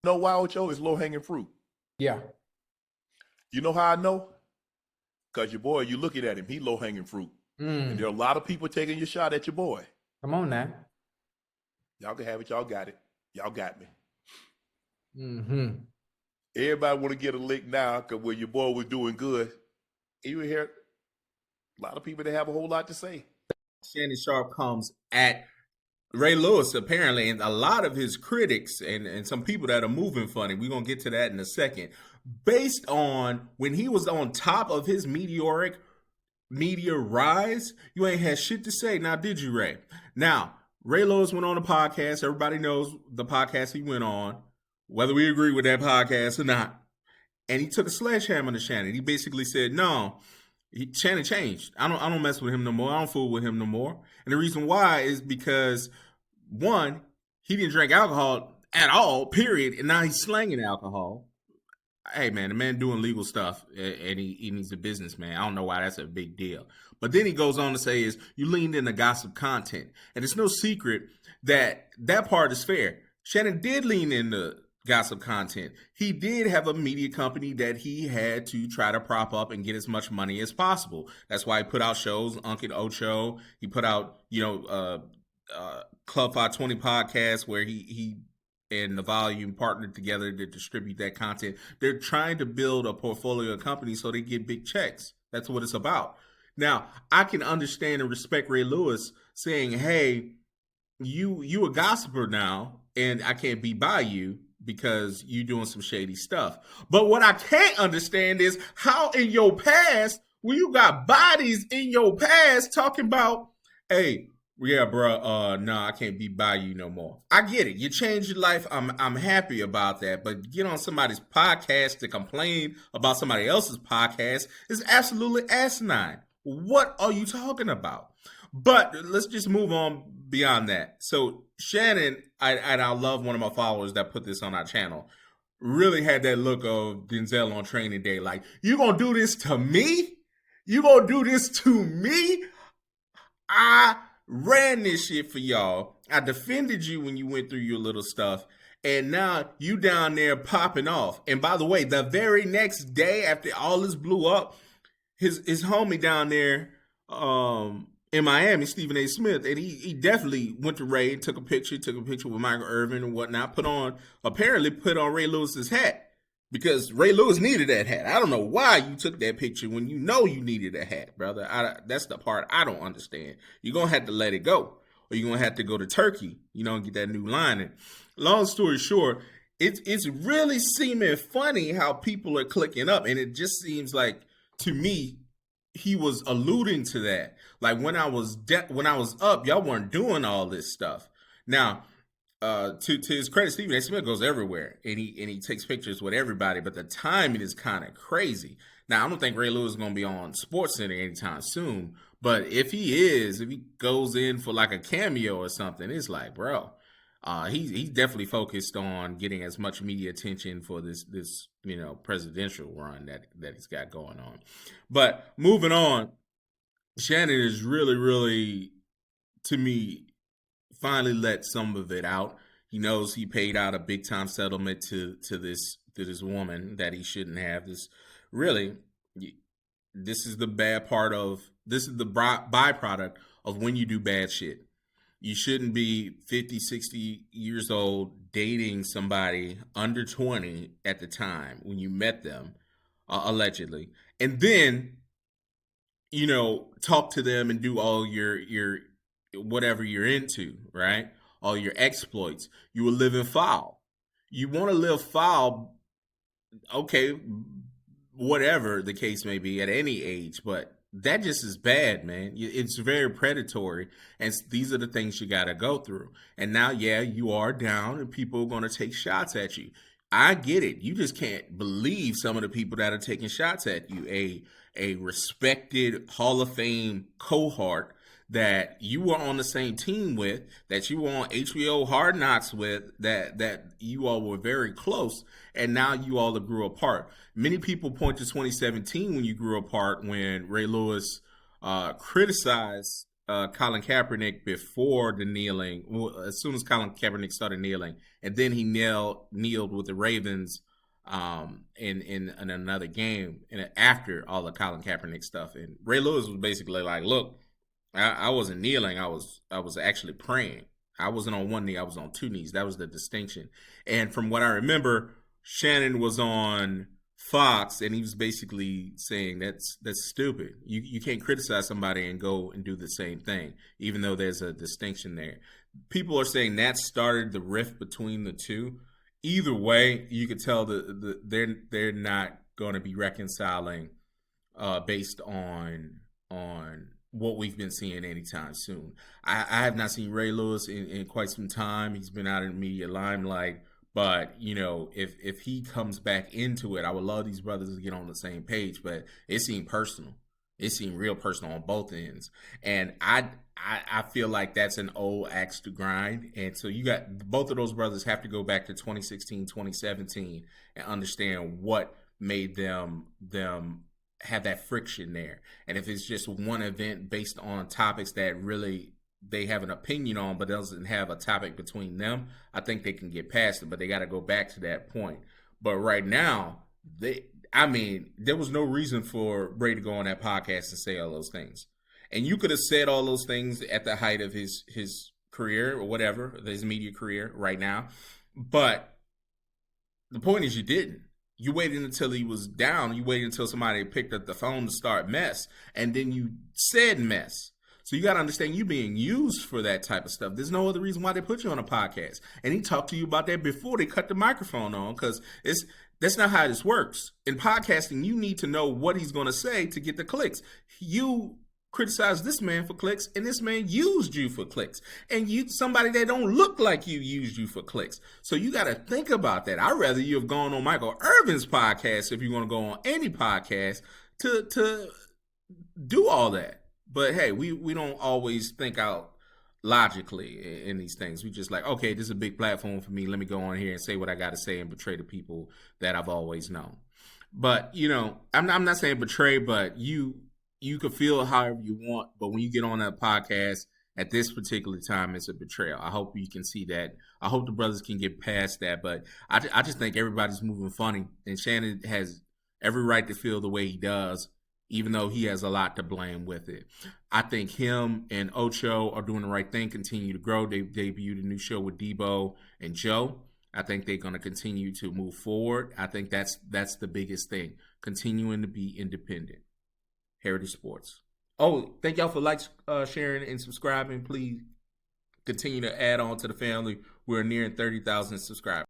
You know why, Ocho? Is low hanging fruit. Yeah. You know how I know? Because your boy, you looking at him, he low hanging fruit. And there are a Mm. lot of people taking your shot at your boy. Come on now. Y'all can have it. Y'all got it. Y'all got me. Mm-hmm. Everybody want to get a lick now because when your boy was doing good, you hear a lot of people that have a whole lot to say. Shannon Sharpe comes at Ray Lewis, apparently, and a lot of his critics and some people that are moving funny, we're going to get to that in a second, based on when he was on top of his meteoric media rise, you ain't had shit to say. Now, did you, Ray? Now, Ray Lewis went on a podcast. Everybody knows the podcast he went on, whether we agree with that podcast or not. And he took a sledgehammer to Shannon. He basically said, no, Shannon changed. I don't mess with him no more. I don't fool with him no more. And the reason why is because, one, he didn't drink alcohol at all, period. And now he's slanging alcohol. Hey, man, the man doing legal stuff, and he's a businessman. I don't know why that's a big deal. But then he goes on to say is you leaned into gossip content. And it's no secret that that part is fair. Shannon did lean into gossip content. He did have a media company that he had to try to prop up and get as much money as possible. That's why he put out shows, Unc and Ocho. He put out, Club 520 podcast where he and the Volume partnered together to distribute that content. They're trying to build a portfolio of companies so they get big checks. That's what it's about. Now, I can understand and respect Ray Lewis saying, hey, you a gossiper now, and I can't be by you because you doing some shady stuff. But what I can't understand is how in your past, when you got bodies in your past talking about, hey, yeah, bro, nah, I can't be by you no more. I get it. You changed your life. I'm happy about that. But get on somebody's podcast to complain about somebody else's podcast is absolutely asinine. What are you talking about? But let's just move on beyond that. So Shannon, I love one of my followers that put this on our channel, really had that look of Denzel on Training Day. Like, you gonna do this to me? You gonna do this to me? I ran this shit for y'all. I defended you when you went through your little stuff. And now you down there popping off. And by the way, the very next day after all this blew up, his homie down there in Miami, stephenasmith, and he definitely went to Ray, took a picture with Michael Irvin and whatnot, apparently put on Ray Lewis's hat. Because Ray Lewis needed that hat. I don't know why you took that picture when you know you needed a hat, brother. That's the part I don't understand. You're going to have to let it go. Or you're going to have to go to Turkey, and get that new lining. Long story short, it's really seeming funny how people are clicking up. And it just seems like, to me, he was alluding to that. Like, when I was up, y'all weren't doing all this stuff. Now, to his credit, stephenasmith goes everywhere, and he takes pictures with everybody. But the timing is kind of crazy. Now, I don't think Ray Lewis is going to be on SportsCenter anytime soon. But if he goes in for like a cameo or something, it's like, bro, he's definitely focused on getting as much media attention for this presidential run that he's got going on. But moving on, Shannon is really, really, to me, finally let some of it out. He knows he paid out a big time settlement to this woman that he shouldn't have. This is the byproduct of when you do bad shit. You shouldn't be 50, 60 years old dating somebody under 20 at the time when you met them, allegedly, and then talk to them and do all your whatever you're into, right? All your exploits. You were living foul. You want to live foul, okay, whatever the case may be at any age, but that just is bad, man. It's very predatory, and these are the things you got to go through. And now, yeah, you are down, and people are going to take shots at you. I get it. You just can't believe some of the people that are taking shots at you. A respected Hall of Fame cohort that you were on the same team with, that you were on HBO Hard Knocks with, that you all were very close, and now you all grew apart. Many people point to 2017 when you grew apart, when Ray Lewis criticized Colin Kaepernick before the kneeling. As soon as Colin Kaepernick started kneeling, and then he kneeled with the Ravens in another game, and after all the Colin Kaepernick stuff. And Ray Lewis was basically like, "Look, I wasn't kneeling. I was actually praying. I wasn't on one knee. I was on two knees. That was the distinction." And from what I remember, Shannon was on Fox, and he was basically saying that's stupid. You can't criticize somebody and go and do the same thing, even though there's a distinction there. People are saying that started the rift between the two. Either way, you could tell they're not going to be reconciling based on what we've been seeing anytime soon. I have not seen Ray Lewis in quite some time. He's been out in the media limelight. But, if he comes back into it, I would love these brothers to get on the same page. But it seemed personal. It seemed real personal on both ends. And I feel like that's an old axe to grind. And so you got both of those brothers have to go back to 2016, 2017 and understand what made them have that friction there. And if it's just one event based on topics that really they have an opinion on, but doesn't have a topic between them, I think they can get past it, but they got to go back to that point. But right now, there was no reason for Bray to go on that podcast and say all those things. And you could have said all those things at the height of his career or whatever, his media career right now. But the point is you didn't. You waited until he was down. You waited until somebody picked up the phone to start mess. And then you said mess. So you got to understand you're being used for that type of stuff. There's no other reason why they put you on a podcast. And he talked to you about that before they cut the microphone on, because that's not how this works. In podcasting, you need to know what he's going to say to get the clicks. You criticize this man for clicks, and this man used you for clicks. And somebody that don't look like you used you for clicks. So you got to think about that. I'd rather you have gone on Michael Irvin's podcast, if you want to go on any podcast, to do all that. But hey, we don't always think out logically in these things. We just like, okay, this is a big platform for me. Let me go on here and say what I got to say and betray the people that I've always known. But, I'm not saying betray, but you can feel however you want. But when you get on that podcast at this particular time, it's a betrayal. I hope you can see that. I hope the brothers can get past that. But I just think everybody's moving funny. And Shannon has every right to feel the way he does, even though he has a lot to blame with it. I think him and Ocho are doing the right thing, continue to grow. They debuted a new show with Debo and Joe. I think they're going to continue to move forward. I think that's the biggest thing, continuing to be independent. Heritage Sports. Oh, thank y'all for sharing, and subscribing. Please continue to add on to the family. We're nearing 30,000 subscribers.